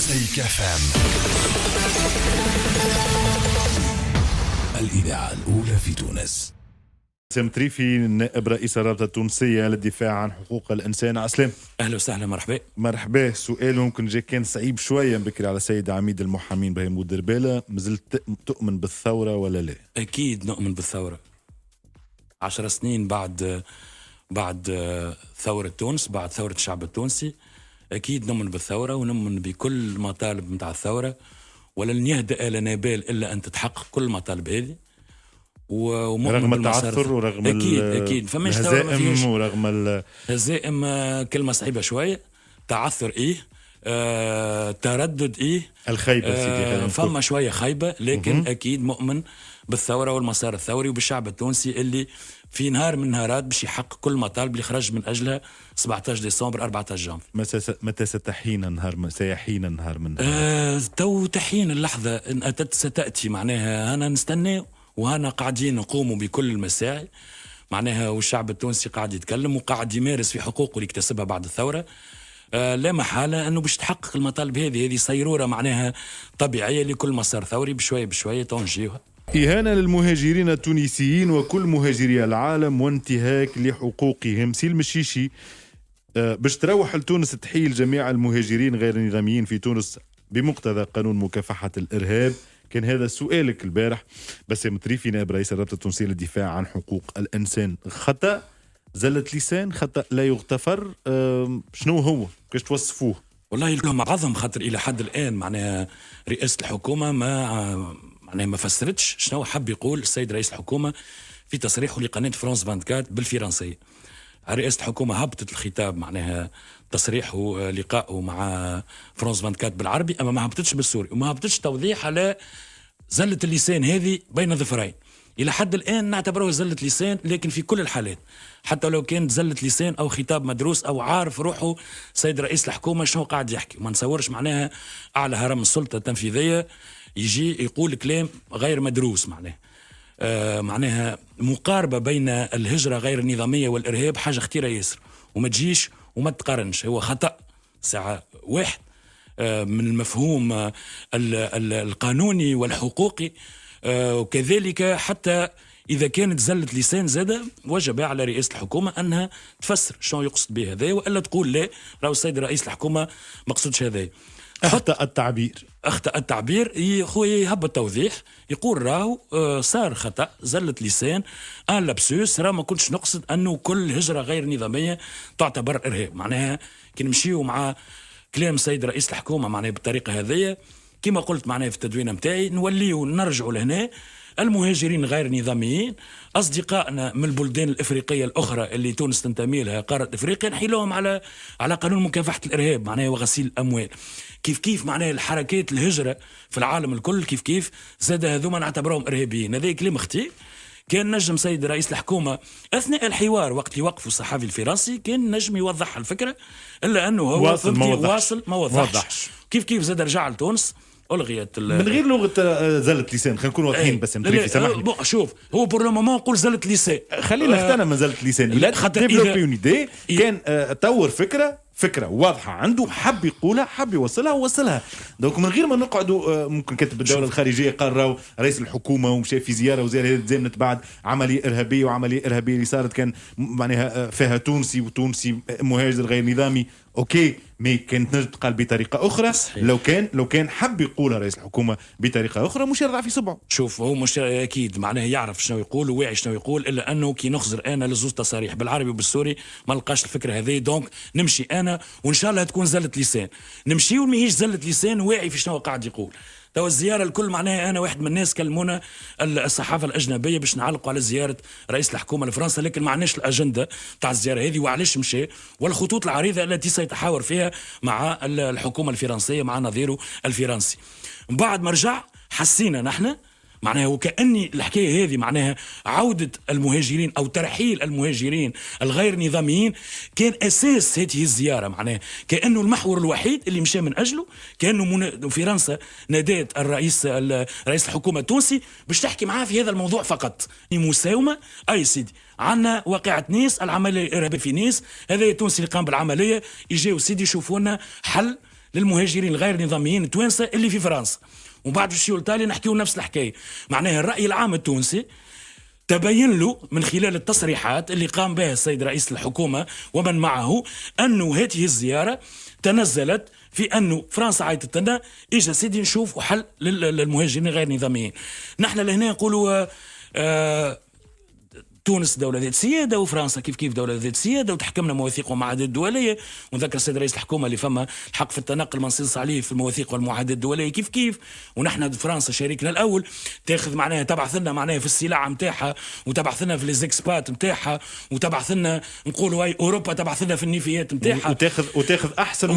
مزيك FM، الإذاعة الأولى في تونس. سام تريفي، نائب رئيس الرابطة التونسية للدفاع عن حقوق الإنسان. عسلام. أهلا وسهلا. مرحبا. مرحبا. سؤال ممكن جاي كان صعيب شوية بكري على سيد عميد المحامين بهيم بودربالة، مازلت تؤمن بالثورة ولا لا؟ أكيد نؤمن بالثورة. 10 سنين بعد ثورة تونس، بعد ثورة الشعب التونسي، أكيد نؤمن بالثورة ونؤمن بكل مطالب متاع الثورة، ولن يهدأ لنا بال إلا أن تتحقق كل المطالب هذه. رغم التعثر ورغم أكيد فماش ثورة ما فيهاش ورغم الهزائم. كلمة صعيبة شوية. تعثر تردد الخيبة سيدي. فما شوية خيبة، لكن أكيد مؤمن بالثورة والمسار الثوري وبالشعب التونسي اللي في نهار من النهارات باش يحقق كل المطالب اللي خرج من أجلها 17 ديسمبر 14 جانفي. متى سيحين النهار من تو تحين اللحظة إن أتت ستأتي. معناها أنا نستنى وأنا قاعدين نقوم بكل المساعي، معناها والشعب التونسي قاعد يتكلم وقاعد يمارس في حقوقه اللي اكتسبها بعد الثورة. لا محالة أنه باش تحقق المطالب هذه صيرورة معناها طبيعية لكل مسار ثوري، بشوية بشوية تنجيوها. إهانة للمهاجرين التونسيين وكل مهاجري العالم وانتهاك لحقوقهم. سي المشيشي، باش تروح لتونس تحيي جميع المهاجرين غير النظاميين في تونس بمقتضى قانون مكافحة الإرهاب. كان هذا سؤالك البارح. بس متريفي، نائب رئيس الرابطة التونسية للدفاع عن حقوق الإنسان، خطأ، زلة لسان، خطأ لا يغتفر. شنو هو؟ كيش توصفوه؟ والله لهم عظم، خاطر إلى حد الآن معناها رئاسة الحكومة ما فسرتش شنو حب يقول السيد رئيس الحكومة في تصريحه لقناة فرانس 24 بالفرنسية. رئاسة الحكومة هبطت الخطاب، معناها تصريحه لقائه مع فرانس 24 بالعربي، أما ما هبطتش بالسوري وما هبطتش توضيح على زلة اللسان هذه بين ظفرين. إلى حد الآن نعتبره زلة لسان، لكن في كل الحالات حتى لو كانت زلة لسان أو خطاب مدروس أو عارف روحه سيد رئيس الحكومة شنو قاعد يحكي. ما نصورش معناها أعلى هرم السلطة التنفيذية يجي يقول كلام غير مدروس. معناها مقاربة بين الهجرة غير النظامية والإرهاب حاجة خطيرة ياسر، وما تجيش وما تقارنش. هو خطأ ساعة واحد من المفهوم القانوني والحقوقي، وكذلك حتى إذا كانت زلة لسان زادة وجب على رئاسة الحكومة أنها تفسر شنو يقصد به هذا، وإلا تقول لا راهو السيد رئيس الحكومة مقصودش هذا. أخطأ التعبير يهب التوضيح، يقول راهو صار خطأ، زلة لسان، لابسوس، راه ما كنتش نقصد أنه كل هجرة غير نظامية تعتبر إرهاب. معناها كي نمشيو مع كلام السيد رئيس الحكومة معناها بالطريقة هذه، كما قلت معناها في التدوينة متاعي، نوليو نرجعوا لهنا المهاجرين غير نظاميين أصدقائنا من البلدان الإفريقية الأخرى اللي تونس تنتمي لها قارة إفريقيا، نحيلهم على قانون مكافحة الإرهاب معناها وغسيل الأموال. كيف معناها الحركات الهجرة في العالم الكل كيف زاد هذوما نعتبرهم إرهابيين. هذا كلام خطير. كان نجم سيد رئيس الحكومة أثناء الحوار وقت يوقفوا الصحفي الفرنسي كان نجم يوضح الفكرة، إلا أنه هو واصل ما وضحش. كيف زاد رجع لتونس ألغيت من غير لغة زلة لسان. خلينا نكونوا واضحين. بس متريفي سامحني، شوف هو بور لو مومون نقول زلة لسان. خلينا نختار من زلة لسان. إلا ديفلوبي اون ايدي، كان طور فكرة واضحة عنده، حب يقولها، حب يوصلها. دونك من غير ما نقعدوا، ممكن كاتب الدولة الخارجية قال راهو رئيس الحكومة ومشى في زيارة وزيارة تزامنت بعد عملية إرهابية اللي صارت كان معناها فيها تونسي مهاجر غير نظامي. اوكي، مي كانت نجم تقال بطريقه اخرى. صحيح. لو كان حب يقولها رئيس الحكومه بطريقه اخرى مش يرضع في صبعه. شوف هو مش اكيد معناه يعرف شنو يقول وواعي شنو يقول، الا انه كي نخزر انا لزوز تصاريح بالعربي وبالسوري ما لقاش الفكره هذه. دونك نمشي انا وان شاء الله تكون زلة لسان، نمشي وماهيش زلة لسان، واعي في شنو قاعد يقول. تو الزيارة الكل معناها أنا واحد من الناس كلمونا الصحافة الأجنبية باش نعلقوا على زيارة رئيس الحكومة لفرنسا، لكن ما عناش الأجندة تاع الزيارة هذه وعلاش مشى والخطوط العريضة التي سيتحاور فيها مع الحكومة الفرنسية مع نظيره الفرنسي. بعد ما رجع حسينا نحن معناها وكأني الحكاية هذه معناها عودة المهاجرين أو ترحيل المهاجرين الغير نظاميين كان أساس هذه الزيارة. معناها كأنه المحور الوحيد اللي مشى من أجله، كأنه فرنسا نادات رئيس الحكومة التونسي باش تحكي معاه في هذا الموضوع فقط. مساومة أي سيدي، عنا واقعة ناس، العملية الإرهابية في ناس، هذا التونسي اللي قام بالعملية يجيو سيدي يشوفوا لنا حل للمهاجرين الغير نظاميين التوانسه اللي في فرنسا. ومن بعد في الشيء التالي نحكيو نفس الحكايه. معناها الراي العام التونسي تبين له من خلال التصريحات اللي قام بها السيد رئيس الحكومه ومن معه انه هذه الزياره تنزلت في انه فرنسا عيطت لنا اجا سيدي نشوف حل للمهاجرين غير نظاميين. نحن لهنا نقولوا تونس دولة ذات سيادة وفرنسا كيف دولة ذات سيادة وتحكمنا مواثيق ومعاهدات دولية. ونذكر السيد رئيس الحكومة اللي فما الحق في التنقل منصوص عليه في المواثيق والمعاهدات الدولية كيف ونحن فرنسا شريكنا الأول تاخذ معناها تبعث لنا معناها في السلع نتاعها وتبعث لنا في ليزيكسبات نتاعها وتبعث لنا نقولوا هاي أوروبا تبعث لنا في النيفيات نتاعها وتاخذ أحسن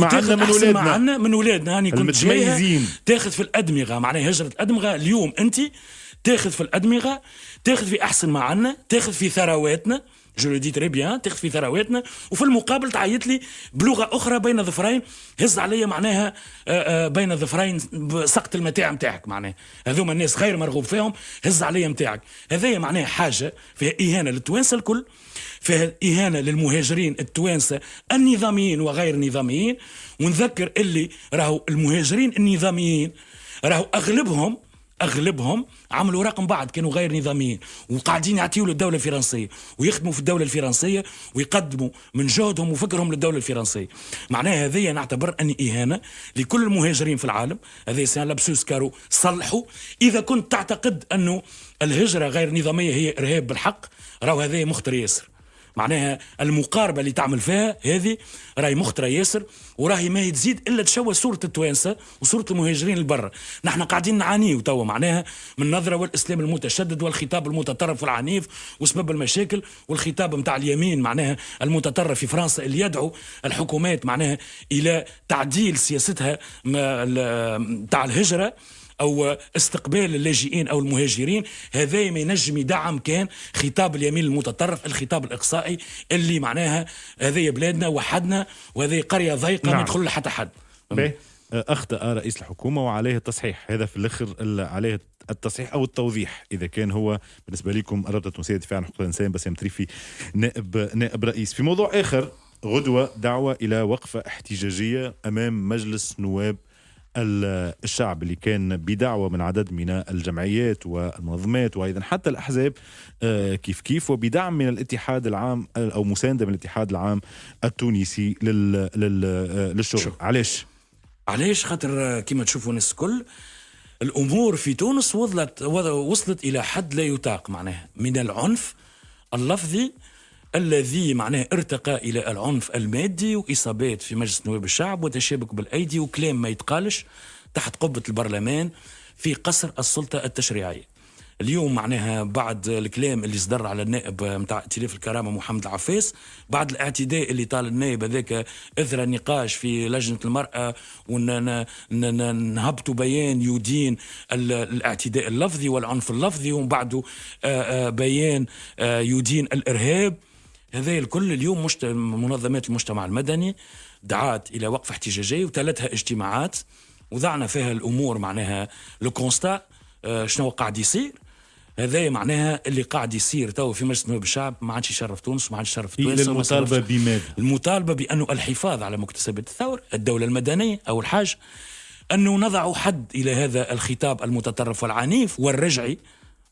معنا من ولادنا هاني كنت المتميزين. تاخذ في الأدمغة معناها هجرة أدمغة. اليوم أنت تاخذ في الأدمغة تاخذ في أحسن ما عنا تاخذ في ثرواتنا جو دي تري بيان تاخذ في ثرواتنا وفي المقابل تعيط لي بلغة أخرى بين ظفرين هز عليا معناها بين ظفرين سقط المتاع نتاعك معناها هذوما الناس غير مرغوب فيهم هز عليا نتاعك. هذايا معناها حاجة فيها إهانة للتوانسة الكل فيها إهانة للمهاجرين التوانسة النظاميين وغير النظاميين. ونذكر اللي راهو المهاجرين النظاميين راهو أغلبهم عملوا رقم بعد كانوا غير نظاميين وقاعدين يعطيوا للدولة الفرنسية ويخدموا في الدولة الفرنسية ويقدموا من جهدهم وفكرهم للدولة الفرنسية. معناها هذه نعتبر أن إهانة لكل المهاجرين في العالم. هذا سان لابسوس كارو صلحوا. إذا كنت تعتقد أنه الهجرة غير نظامية هي إرهاب بالحق راهو هذا مخطر ياسر. معناها المقاربة اللي تعمل فيها هذه راهي مخطرة ياسر وراهي ما تزيد إلا تشوه صورة التوانسة وصورة المهاجرين البرة. نحن قاعدين نعانيه توا معناها من نظرة والإسلام المتشدد والخطاب المتطرف والعنيف وسبب المشاكل والخطاب متاع اليمين معناها المتطرف في فرنسا اللي يدعو الحكومات معناها إلى تعديل سياستها متاع الهجرة أو استقبال اللاجئين أو المهاجرين. هذا ما ينجم يدعم كان خطاب اليمين المتطرف الخطاب الإقصائي اللي معناها هذه بلادنا وحدنا وهذه قرية ضيقة ما يدخل حتى حد. أخطأ رئيس الحكومة وعليه التصحيح. هذا في الآخر عليه التصحيح أو التوضيح إذا كان هو بالنسبة لكم رابطة تونسية للدفاع عن حقوق الإنسان بس يمتري نائب رئيس. في موضوع آخر غدوة دعوة إلى وقفة احتجاجية أمام مجلس نواب الشعب اللي كان بدعوة من عدد من الجمعيات والمنظمات وأيضا حتى الأحزاب كيف وبدعم من الاتحاد العام أو مساندة من الاتحاد العام التونسي للشغل. علاش خاطر كما تشوفوا الناس الكل الأمور في تونس وصلت إلى حد لا يطاق معناها من العنف اللفظي الذي معناه ارتقى إلى العنف المادي وإصابات في مجلس نواب الشعب وتشابك بالأيدي وكلام ما يتقالش تحت قبة البرلمان في قصر السلطة التشريعية. اليوم معناها بعد الكلام اللي صدر على النائب متاع ائتلاف الكرامة محمد العفاس بعد الاعتداء اللي طال النائب هذاك اثر النقاش في لجنة المرأة ونهبطوا بيان يدين الاعتداء اللفظي والعنف اللفظي ومن بعده بيان يدين الإرهاب. هذا الكل اليوم منظمات المجتمع المدني دعات إلى وقفة احتجاجية وثلاثها اجتماعات وضعنا فيها الأمور معناها لو كونستا شنو قاعد يصير. هذا معناها اللي قاعد يصير تو في مجلس نواب الشعب ما عادش يشرف تونس ما عادش يشرف تونس. المطالبة بماذا؟ المطالبة بأنه الحفاظ على مكتسبات الثورة الدولة المدنية أول حاجة أنه نضع حد إلى هذا الخطاب المتطرف والعنيف والرجعي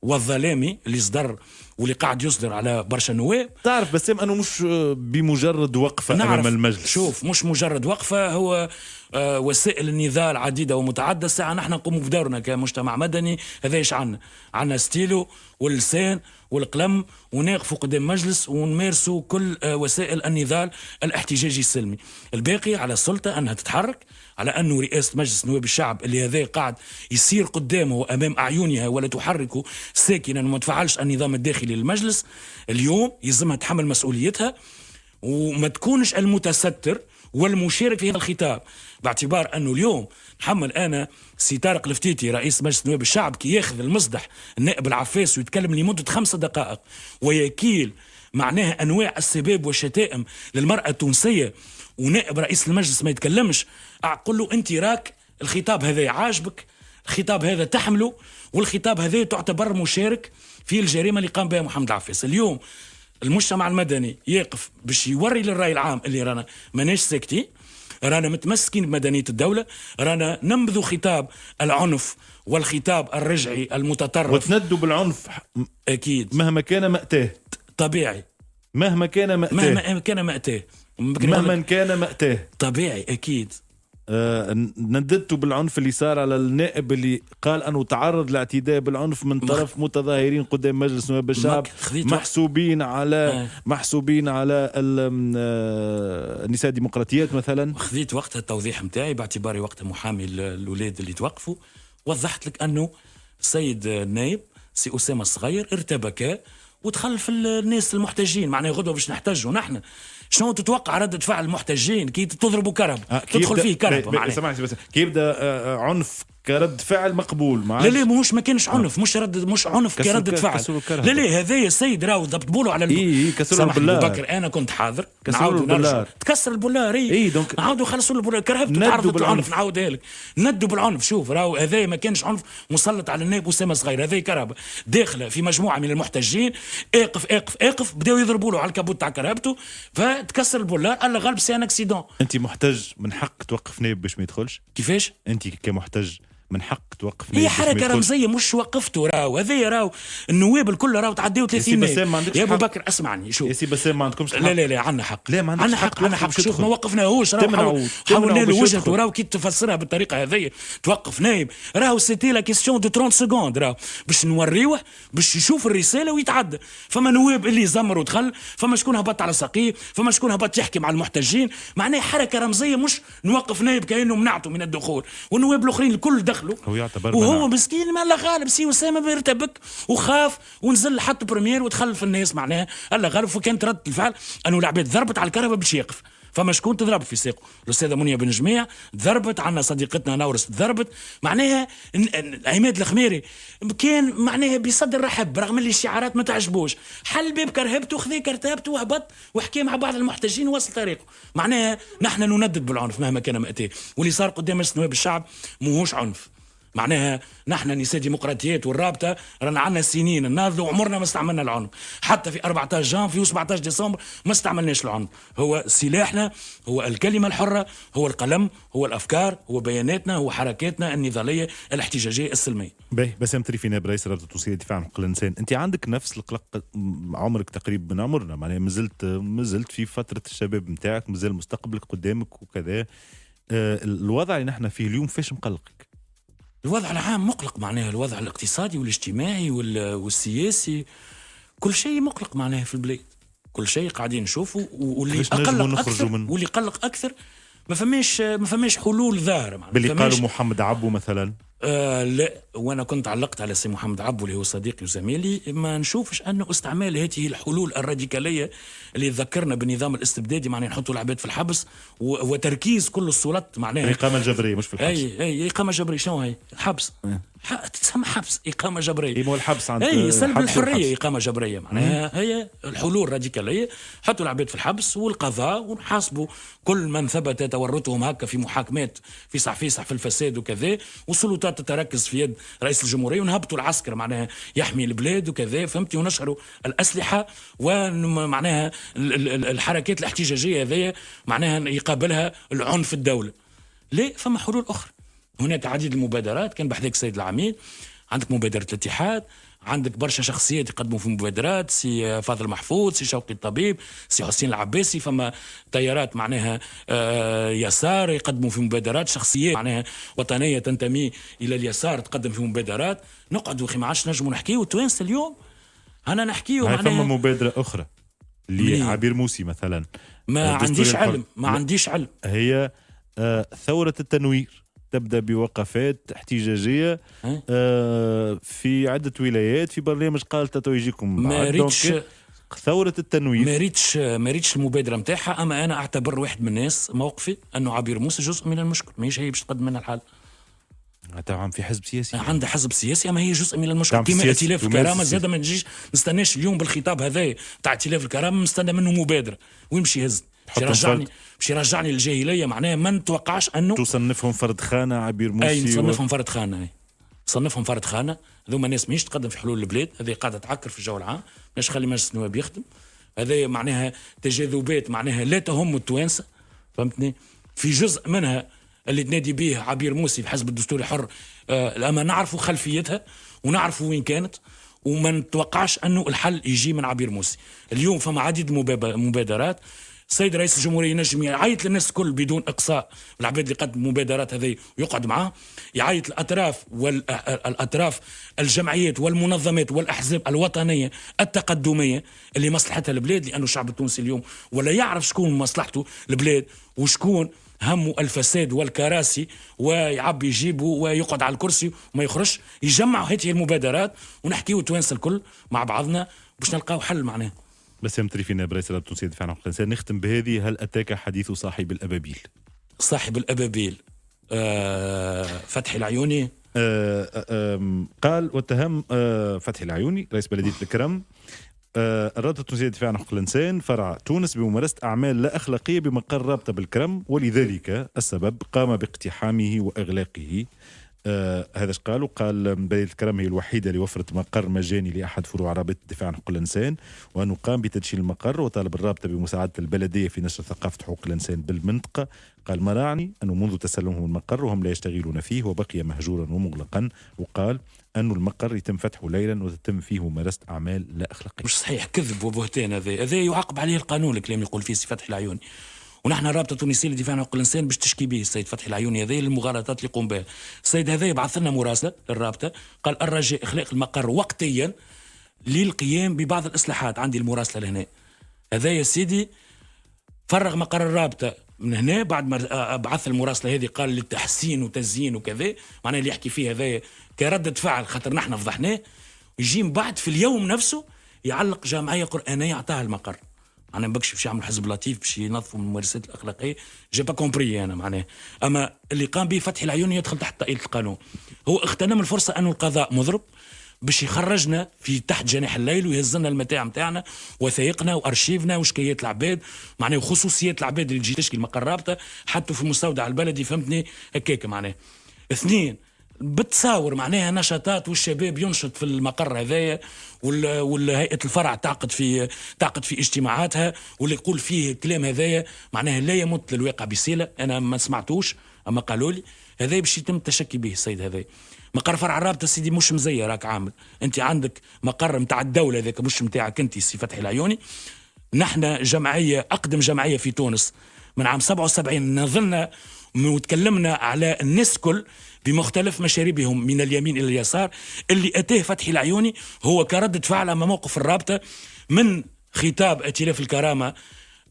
والظلامي اللي صدر واللي قاعد يصدر على برشا نواب. تعرف بسام أنه مش بمجرد وقفة أمام المجلس. شوف مش مجرد وقفة هو وسائل النضال عديدة ومتعددة. ساعة نحن نقوم بدورنا كمجتمع مدني. هذا إيش عنا ستيلو واللسان والقلم ونقفوا قدام مجلس ونمارسوا كل وسائل النضال الاحتجاجي السلمي. الباقي على السلطة أنها تتحرك على أنه رئاسة مجلس نواب الشعب اللي هذا قاعد يسير قدامه وأمام أعينها ولا تحرك ساكنا وما تفعلش النظام الداخلي للمجلس. اليوم يلزمها تحمل مسؤوليتها وما تكونش المتستر والمشارك في هذا الخطاب باعتبار أنه اليوم نحمل أنا سي طارق الفتيتي رئيس مجلس نواب الشعب كي ياخذ المصدح النائب العفاس ويتكلم لمدة 5 دقائق ويكيل معناها أنواع السباب والشتائم للمرأة التونسية ونائب رئيس المجلس ما يتكلمش. أقول له أنت راك الخطاب هذا عاجبك الخطاب هذا تحمله والخطاب هذا تعتبر مشارك في الجريمة اللي قام بها محمد العفاس. اليوم المجتمع المدني يقف باش يوري للرأي العام اللي رانا ماناش ساكتين. رانا متمسكين بمدنية الدولة، رانا ننبذوا خطاب العنف والخطاب الرجعي المتطرف وتندوا بالعنف أكيد مهما كان مأتاه. طبيعي مهما كان مأتاه طبيعي أكيد. نددتوا بالعنف اللي صار على النائب اللي قال أنه تعرض لاعتداء بالعنف من طرف متظاهرين قدام مجلس نواب الشعب محسوبين على النساء الديمقراطيات مثلا. خذيت وقتها التوضيح متاعي باعتباري وقتها محامي الأولاد اللي توقفوا، وضحت لك أنه السيد النائب سي أسامة الصغير ارتبك ودخل في الناس المحتجين، معناه غدوة باش نحتجوا نحن. شنو تتوقع ردة فعل المحتجين كي تضربوا كرب تدخل فيه كرب؟ سمعني بس كي يبدا عنف كرد فعل مقبول. لا ما كانش عنف، مش عنف كردة فعل. لا هذايا السيد راهو ضبط بولو على كسروا البولار. بكر انا كنت حاضر، كسروا البولار، تكسر البولار. دونك نعاودوا خلصوا البولار، كرهبتوا تعرضوا بالعنف. نعاودها لك، ندوا بالعنف. شوف راهو هذايا ما كانش عنف مسلط على النائب أسامة صغير، هذايا كرهبه داخله في مجموعه من المحتجين. اقف بداوا يضربوا له على الكابوت تاع كرهبته فتكسر البولار. الله غالب سي ان اكسيدون. انت محتج من حق توقف نائب باش ما يدخلش؟ كيفاش انت كمحتج من حق توقف؟ هي حركه رمزيه مش وقفته. راهو هذايا راهو النواب الكل راهو تعديوا 30 نائب. يا ابو بكر اسمعني شوف، يا سي بسام ما عندكمش حق. لا عندنا حق. لا ما عندنا حق. شوف ما وقفناهوش، راهو حاولنا له وجهته. راهو كي تفسرها بالطريقه هذيا توقف نائب، راهو سيتي لا كيستيون دو 30 سكوند، راهو باش نوريوه باش يشوف الرساله ويتعدى. فما نواب اللي زمر ودخل، فما شكون هبط على ساقيه، فما شكون هبط يحكي مع المحتجين. معناه حركه رمزيه، مش نوقف نائب كانه منعته من الدخول، والنواب الاخرين الكل دخلوا. وهو مسكين ما الله غالب سي أسامة بيرتبك وخاف ونزل حط بريمير ودخل في الناس. معناها الله غالب. فكانت رد الفعل انه العباد ضربت على الكهرباء باش يقف، فما شكون تضرب في ساقه. الاستاذه منيا بن جميع ضربت، عنا صديقتنا نورس ضربت. معناها عماد الخميري كان معناها بيصدر رحب رغم اللي الشعارات ما تعجبوش، حل باب كرهبته وخذ كرتابته وهبط وحكي مع بعض المحتجين ووصل طريقه. معناها نحن نندد بالعنف مهما كان مأتاه، واللي صار قدام مجلس نواب الشعب موهوش عنف. معناها نحن نساء ديمقراطيات والرابطه رانا عندنا سنين نناضلوا وعمرنا ما استعملنا العنف. حتى في 14 جانفي و17 ديسمبر ما استعملناش العنف. هو سلاحنا، هو الكلمه الحره، هو القلم، هو الافكار، هو بياناتنا، هو حركاتنا النضاليه الاحتجاجيه السلميه. بسام طريفي نائب رئيس رابطه توصيه الدفاع عن حقوق الانسان، انت عندك نفس القلق، عمرك تقريبا من عمرنا، معناها مازلت في فتره الشباب نتاعك، مازال مستقبلك قدامك وكذا. الوضع اللي نحن فيه اليوم فاش مقلقك؟ الوضع العام مقلق، معناها الوضع الاقتصادي والاجتماعي والسياسي، كل شيء مقلق معناها في البلاد، كل شيء قاعدين نشوفوا. واللي قلق اكثر واللي قلق اكثر ما فماش حلول ظاهره. باللي قالوا محمد عبو مثلا. لا، وانا كنت علقت على سي محمد عبو اللي هو صديقي وزميلي، ما نشوفش انه استعمال هذه الحلول الراديكاليه اللي تذكرنا بالنظام الاستبدادي، معناها نحطوا العباد في الحبس وتركيز كل السلطات معناها اقامه جبريه مش في الحبس. اي اقامه جبريه. شنو هي الحبس؟ تسمى حبس، اقامه جبريه. مو الحبس عند سلب الحريه، اقامه جبريه. معناها هي الحلول الراديكاليه، حطوا العباد في الحبس والقضاء ونحاسبوا كل من ثبت تورطهم هكا في محاكمات في صحفيصح في الفساد وكذا، والسلطات تتركز في يد رئيس الجمهوريه، ونهبطوا العسكر معناها يحمي البلاد وكذا، فهمتي، ونشروا الاسلحه، ومعناها الحركات الاحتجاجيه هذيا معناها يقابلها العنف الدوله. لا، فما حلول اخرى. هناك عديد المبادرات، كان بحذاك السيد العميد، عندك مبادرة الاتحاد، عندك برشا شخصيات يقدموا في مبادرات، سي فاضل محفوظ، سي شوقي الطبيب، سي حسين العباسي، فما تيارات معناها يسار يقدموا في مبادرات، شخصيات معناها وطنية تنتمي إلى اليسار تقدم في مبادرات. نقعدوا أخي ما عادش نجموا نحكيوا التوانسة اليوم، أنا نحكيوا معناها. فما مبادرة أخرى لعبير موسي مثلا، ما عنديش علم. هي ثورة التنوير، تبدأ بوقفات احتجاجية في عدة ولايات في برنامج قال تاتو يجيكم. ما ريتش ثورة التنوير، ما ريتش المبادرة متاعها. أما أنا أعتبر واحد من الناس موقفي أنه عبير موسى جزء من المشكل، ماهيش هي باش تقدم لنا الحل. طبعا في حزب سياسي، عندها حزب سياسي، اما هي جزء من المشكل. كما ائتلاف الكرامه زاد ما نجيش نستناش اليوم بالخطاب هذا تاع ائتلاف الكرامه نستنى منه مبادره ويمشي يهز باش يرجعني للجاهليه. معناها ما نتوقعش انه تصنفهم فرد خانه عبير موسي. اي نصنفهم فرد خانه، صنفهم فرد خانه. هذوما ناس ماهيش تقدم في حلول البلاد، هذه قاعده تعكر في الجو العام، باش خلي مجلس النواب يخدم. هذا معناها تجاذبات معناها لا تهم التوانسه، فهمتني. في جزء منها اللي تنادي به عبير موسي في حزب الدستوري الحر، لما نعرفوا خلفيتها ونعرفوا وين كانت، وما نتوقعش أنه الحل يجي من عبير موسي. اليوم فما عديد مبادرات. السيد رئيس الجمهورية ينجم يعيط للناس الكل بدون إقصاء، العباد اللي قدموا مبادرات هذه ويقعد معاه، يعيط الأطراف الجمعيات والمنظمات والأحزاب الوطنية التقدمية اللي مصلحتها البلاد، لأنه الشعب التونسي اليوم ولا يعرف شكون مصلحته البلاد وشكون همه الفساد والكراسي، ويعبي يجيبه ويقعد على الكرسي وما يخرج. يجمعوا هذه المبادرات ونحكيوا توانسة الكل مع بعضنا باش نلقاو حل معناه. بس يمتري فينا برئيس الرابطة التونسية للدفاع عن حقوق الإنسان، نختم بهذه: هل أتاك حديث صاحب الأبابيل؟ صاحب الأبابيل فتحي العيوني قال واتهم فتحي العيوني رئيس بلدية الكرم الرابطة التونسية للدفاع عن حقوق الإنسان فرع تونس بممارسة أعمال لا أخلاقية بمقر الرابطة بالكرم، ولذلك السبب قام باقتحامه وإغلاقه. هذا ايش قال؟ وقال بلدية الكرم هي الوحيدة اللي وفرت مقر مجاني لأحد فروع رابطة الدفاع عن حقوق الإنسان، وأنه قام بتدشين المقر، وطالب الرابطة بمساعدة البلدية في نشر ثقافة حقوق الإنسان بالمنطقة. قال ما رعني أنه منذ تسلمهم المقر وهم لا يشتغلون فيه وبقي مهجورا ومغلقا، وقال أنه المقر يتم فتحه ليلا وتتم فيه ممارسة أعمال لا أخلاقية. مش صحيح، كذب وبهتان. هذا يعاقب عليه القانون الكلام يقول فيه سي فتحي العيوني، ونحن رابطة التونسية للدفاع عن حقوق الإنسان باش تشكي به السيد فتحي العيوني هذا المغالطات اللي يقوم بها. السيد هذا يبعث لنا مراسلة للرابطة، قال الرجاء إخلاق المقر وقتيا للقيام ببعض الإصلاحات. عندي المراسلة لهنا. هذا يا سيدي فرغ مقر الرابطة من هنا بعد ما بعث المراسلة هذه، قال للتحسين وتزيين وكذا، معناه اللي يحكي فيه هذا كردة فعل خاطر نحن فضحناه، يجي من بعد في اليوم نفسه يعلق جمعية قرآنية عطاها المقر. أنا بكش باش يعمل حزب لطيف باش ينظفوا من الممارسات الأخلاقية، جي با كومبري أنا معناه. أما اللي قام به فتحي العيوني يدخل تحت طائلة القانون. هو اغتنم الفرصة أنه القضاء مضرب باش يخرجنا في تحت جناح الليل ويهزلنا المتاع متاعنا وثائقنا وارشيفنا وشكايات العباد معناه وخصوصيات العباد اللي تجي تشكي المقر رابطه حتى في المستودع البلدي، فهمتني هكاك معناه. اثنين بتصاور معناها نشاطات والشباب ينشط في المقر هذايا، ولا هيئه الفرع تعقد في اجتماعاتها، واللي يقول فيه الكلام هذايا معناها لا يمت للواقع بصله. انا ما سمعتوش اما قالوا لي هذا باش يتم التشكي به السيد هذا. مقر فرع الرابطه سيدي مش مزير، راك عامل انت عندك مقر متاع الدوله هذاك مش متاعك انت سي فتحي العيوني. نحن جمعيه اقدم جمعيه في تونس من عام 77 نظلنا وتكلمنا على الناس كل بمختلف مشاربهم من اليمين الى اليسار. اللي اتاه فتحي العيوني هو كردة فعل امام موقف الرابطه من خطاب ائتلاف الكرامه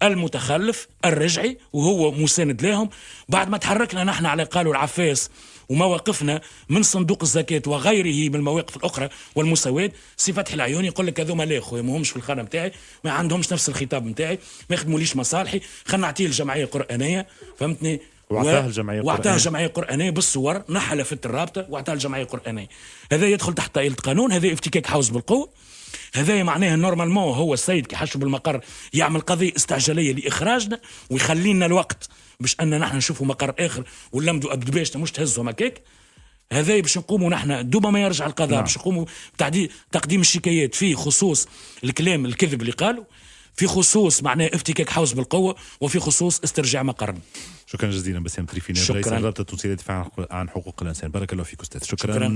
المتخلف الرجعي وهو مساند لهم. بعد ما تحركنا نحن على قالوا العفاس ومواقفنا من صندوق الزكاة وغيره من المواقف الأخرى والمساواة، سي فتحي العيوني يقول لك هذوما لا خويا ما همش في الخانة متاعي، ما عندهمش نفس الخطاب متاعي، ما يخدموليش مصالحي، خلنا نعطيه الجمعية القرآنية، فهمتني؟ وعطاها الجمعية القرآنية بالصور، نحى لفت الرابطة وعطاها الجمعية القرآنية. هذا يدخل تحت طائلة قانون، هذا افتكاك حوز بالقوة. هذا معناه نورمالمون هو السيد كي حشو بالمقر يعمل قضية استعجالية لإخراجنا ويخلينا الوقت باش أن نحن نشوفوا مقر آخر ونلمدوا أبدباشنا مش تهزهم هكاك. هذا باش نقوموا نحن دوبا ما يرجع القضاء باش نقوموا تقديم الشكايات في خصوص الكلام الكذب اللي قالوا، في خصوص معناه افتكاك حوز بالقوة، وفي خصوص استرجاع مقرنا. شكرا جزيلا بسام تريفيني رئيس الرابطة التونسية للدفاع عن حقوق الإنسان. بارك الله فيك أستاذ. شكرا.